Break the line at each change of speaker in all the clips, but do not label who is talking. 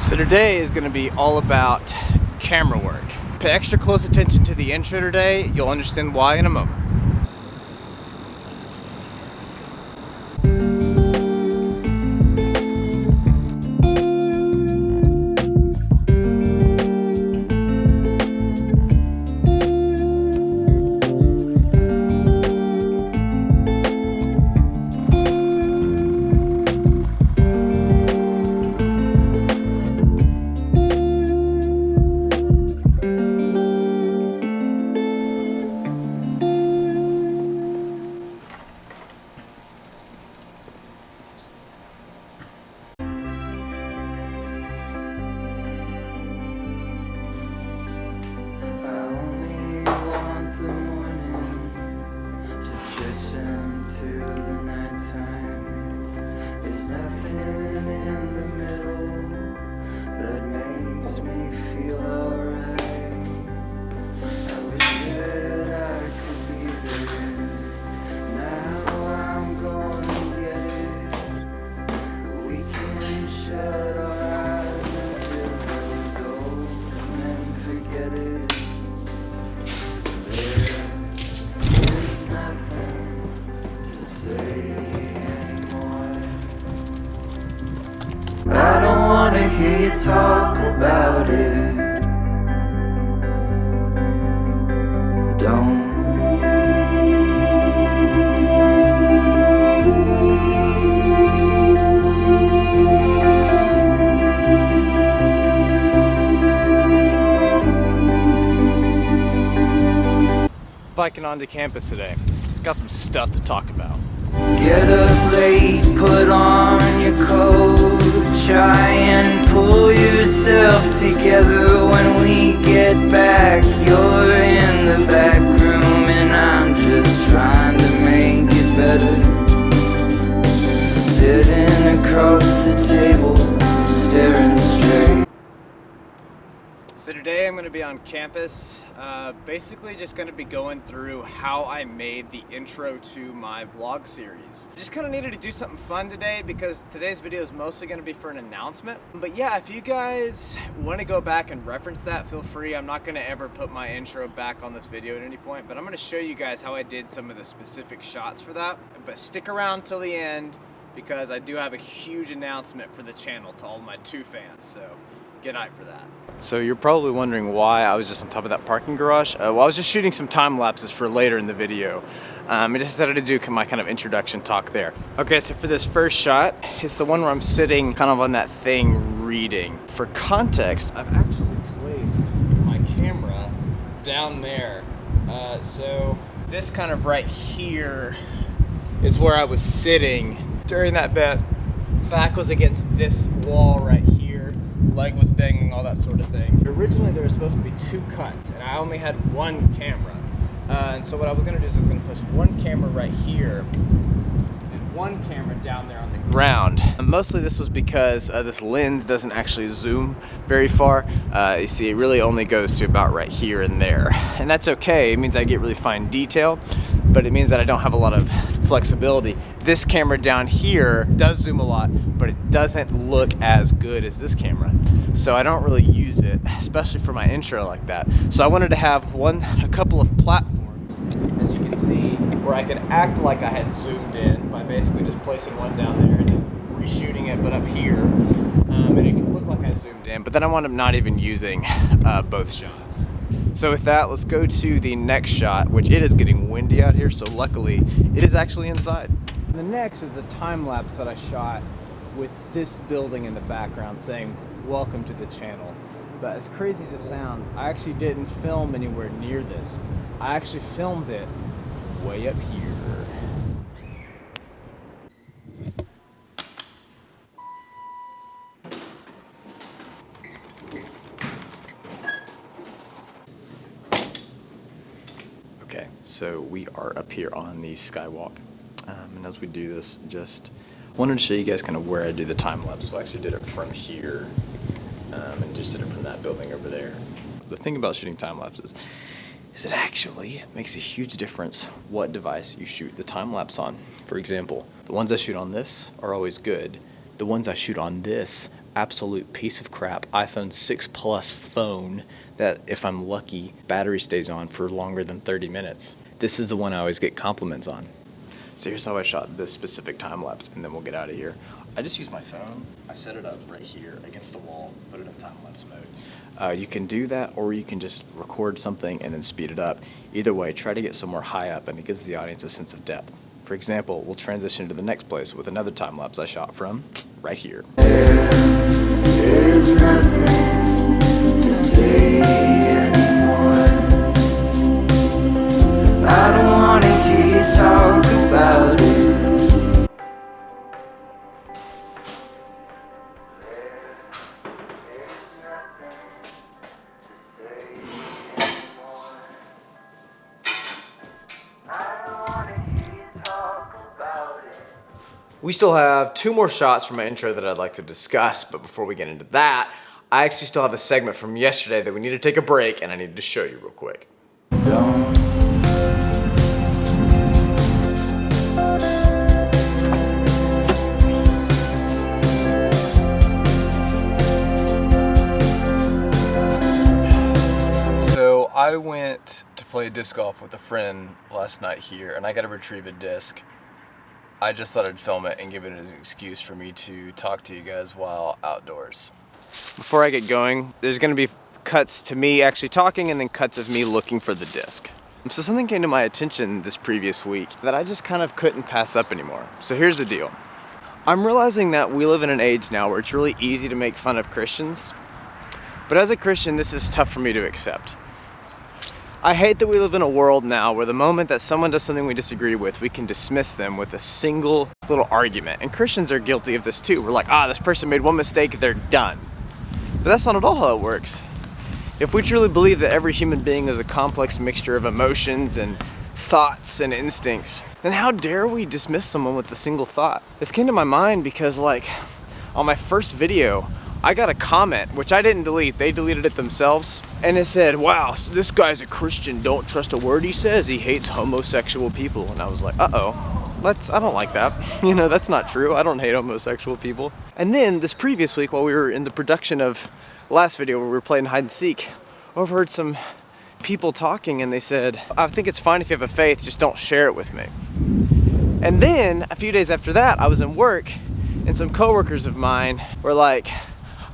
So today is going to be all about camera work. Pay extra close attention to the intro today. You'll understand why in a moment.
I don't wanna hear you talk about it. Don't.
Biking onto campus today. Got some stuff to talk about.
Get up late, put on your coat, try and pull yourself together. When we get back, you're in the back room and I'm just trying to make it better. Sitting across the table, staring straight.
So today I'm going to be on campus, basically just going to be going through how I made the intro to my vlog series. I just kind of needed to do something fun today because today's video is mostly going to be for an announcement. But yeah, if you guys want to go back and reference that, feel free. I'm not going to ever put my intro back on this video at any point, but I'm going to show you guys how I did some of the specific shots for that. But stick around till the end because I do have a huge announcement for the channel to all my 2 fans, so get hyped for that. So you're probably wondering why I was just on top of that parking garage. Well, I was just shooting some time lapses for later in the video. I just decided to do my kind of introduction talk there. Okay, so for this first shot, it's the one where I'm sitting kind of on that thing reading. For context, I've actually placed my camera down there. So this kind of right here is where I was sitting during that bet. Back was against this wall right here. Leg was dangling, all that sort of thing. Originally there was supposed to be 2 cuts and I only had 1 camera. And so what I was gonna do is I was gonna place 1 camera right here and 1 camera down there on the ground. And mostly this was because this lens doesn't actually zoom very far. You see, it really only goes to about right here and there. And that's okay, it means I get really fine detail, but it means that I don't have a lot of flexibility. This camera down here does zoom a lot, but it doesn't look as good as this camera. So I don't really use it, especially for my intro like that. So I wanted to have a couple of platforms, as you can see, where I could act like I had zoomed in by basically just placing one down there and then reshooting it, but up here. And it could look like I zoomed in, but then I wound up not even using both shots. So with that, let's go to the next shot, which it is getting windy out here, so luckily it is actually inside. The next is a time lapse that I shot with this building in the background saying, "Welcome to the channel." But as crazy as it sounds, I actually didn't film anywhere near this. I actually filmed it way up here. Okay, so we are up here on the skywalk, and as we do this, just wanted to show you guys kind of where I do the time lapse. So I actually did it from here, and just did it from that building over there. The thing about shooting time lapses is it actually makes a huge difference what device you shoot the time lapse on. For example, the ones I shoot on this are always good. The ones I shoot on this
absolute piece of crap iPhone 6 Plus phone that, if I'm lucky, battery stays on for longer than 30 minutes. This is the one I always get compliments on. So here's how I shot this specific time lapse, and then we'll get out of here. I just used my phone. I set it up right here against the wall, put it in time lapse mode. You can do that, or you can just record something and then speed it up. Either way, try to get somewhere high up, and it gives the audience a sense of depth. For example, we'll transition to the next place with another time lapse I shot from right here.
There's nothing to say anymore. I don't wanna hear you talk about it.
We still have 2 more shots from my intro that I'd like to discuss, but before we get into that, I actually still have a segment from yesterday that we need to take a break, and I need to show you real quick. So I went to play disc golf with a friend last night here, and I got to retrieve a disc. I just thought I'd film it and give it as an excuse for me to talk to you guys while outdoors. Before I get going, there's going to be cuts to me actually talking and then cuts of me looking for the disc. So something came to my attention this previous week that I just kind of couldn't pass up anymore. So here's the deal. I'm realizing that we live in an age now where it's really easy to make fun of Christians. But as a Christian, this is tough for me to accept. I hate that we live in a world now where the moment that someone does something we disagree with, we can dismiss them with a single little argument. And Christians are guilty of this too. We're like, this person made one mistake, they're done. But that's not at all how it works. If we truly believe that every human being is a complex mixture of emotions and thoughts and instincts, then how dare we dismiss someone with a single thought? This came to my mind because, on my first video, I got a comment, which I didn't delete, they deleted it themselves, and it said, wow, so this guy's a Christian, don't trust a word he says, he hates homosexual people. And I was like, I don't like that. That's not true, I don't hate homosexual people. And then this previous week, while we were in the production of the last video where we were playing hide and seek, I overheard some people talking, and they said, I think it's fine if you have a faith, just don't share it with me. And then, a few days after that, I was in work, and some coworkers of mine were like,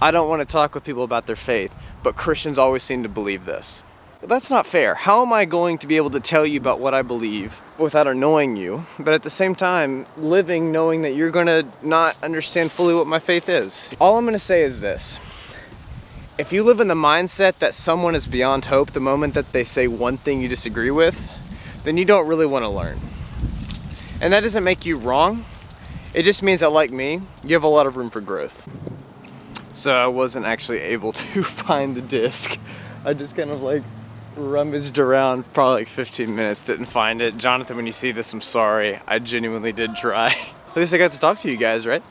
I don't want to talk with people about their faith, but Christians always seem to believe this. But that's not fair. How am I going to be able to tell you about what I believe without annoying you, but at the same time living knowing that you're going to not understand fully what my faith is? All I'm going to say is this. If you live in the mindset that someone is beyond hope the moment that they say one thing you disagree with, then you don't really want to learn. And that doesn't make you wrong. It just means that, like me, you have a lot of room for growth. So I wasn't actually able to find the disc. I just kind of rummaged around probably 15 minutes, didn't find it. Jonathan, when you see this, I'm sorry. I genuinely did try. At least I got to talk to you guys, right?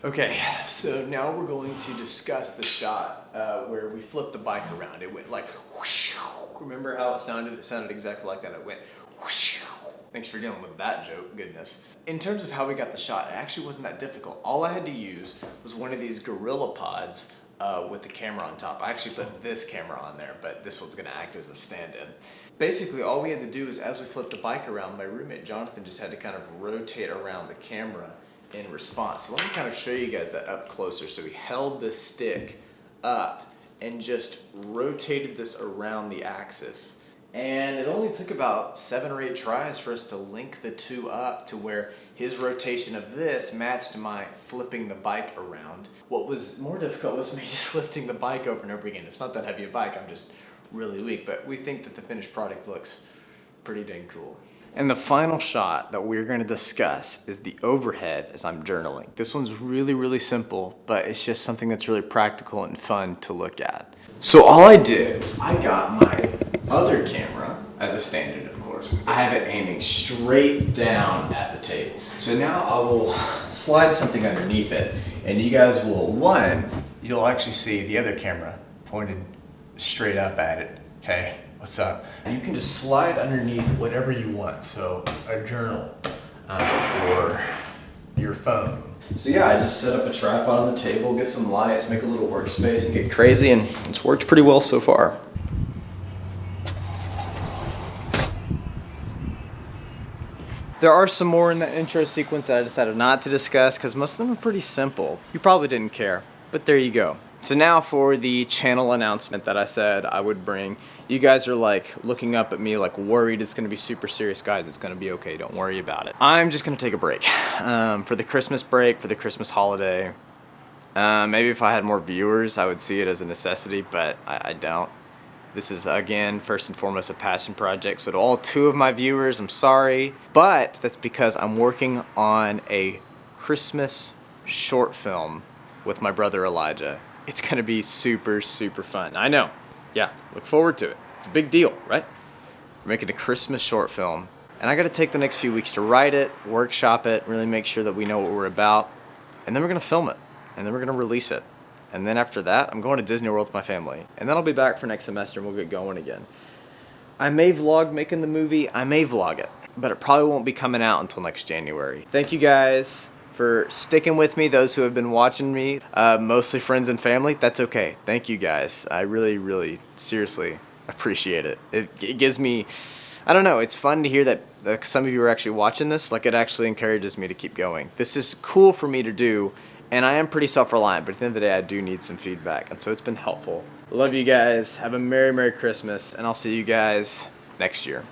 Okay, so now we're going to discuss the shot where we flipped the bike around. It went like whoosh. Remember how it sounded? It sounded exactly like that. It went whoosh. Thanks for dealing with that joke, goodness. In terms of how we got the shot, it actually wasn't that difficult. All I had to use was one of these Gorilla Pods with the camera on top. I actually put this camera on there, but this one's gonna act as a stand-in. Basically, all we had to do is, as we flipped the bike around, my roommate Jonathan just had to kind of rotate around the camera in response. So let me kind of show you guys that up closer. So we held this stick up and just rotated this around the axis. And it only took about 7 or 8 tries for us to link the two up to where his rotation of this matched my flipping the bike around. What was more difficult was me just lifting the bike over and over again. It's not that heavy a bike, I'm just really weak, but we think that the finished product looks pretty dang cool. And the final shot that we're gonna discuss is the overhead as I'm journaling. This one's really, really simple, but it's just something that's really practical and fun to look at. So all I did was I got my other camera, as a stand-in of course. I have it aiming straight down at the table. So now I will slide something underneath it, and you guys will, you'll actually see the other camera pointed straight up at it,
Hey, what's up? You can just slide underneath whatever you want. So a journal or your phone.
So yeah, I just set up a tripod on the table, get some lights, make a little workspace, and get crazy, and it's worked pretty well so far. There are some more in the intro sequence that I decided not to discuss because most of them are pretty simple. You probably didn't care, but there you go. So now for the channel announcement that I said I would bring. You guys are like looking up at me like worried it's gonna be super serious. Guys, it's gonna be okay, don't worry about it. I'm just gonna take a break for the Christmas break, for the Christmas holiday. Maybe if I had more viewers, I would see it as a necessity, but I don't. This is, again, first and foremost a passion project. So to all 2 of my viewers, I'm sorry. But that's because I'm working on a Christmas short film with my brother Elijah. It's gonna be super, super fun. I know. Yeah, look forward to it. It's a big deal, right? We're making a Christmas short film. And I gotta take the next few weeks to write it, workshop it, really make sure that we know what we're about. And then we're gonna film it. And then we're gonna release it. And then after that, I'm going to Disney World with my family. And then I'll be back for next semester and we'll get going again. I may vlog making the movie, I may vlog it, but it probably won't be coming out until next January. Thank you guys for sticking with me, those who have been watching me, mostly friends and family. That's okay. Thank you guys. I really, really, seriously appreciate it. It gives me, I don't know, it's fun to hear that some of you are actually watching this. Like, it actually encourages me to keep going. This is cool for me to do. And I am pretty self-reliant, but at the end of the day, I do need some feedback. And so it's been helpful. Love you guys. Have a Merry, Merry Christmas. And I'll see you guys next year.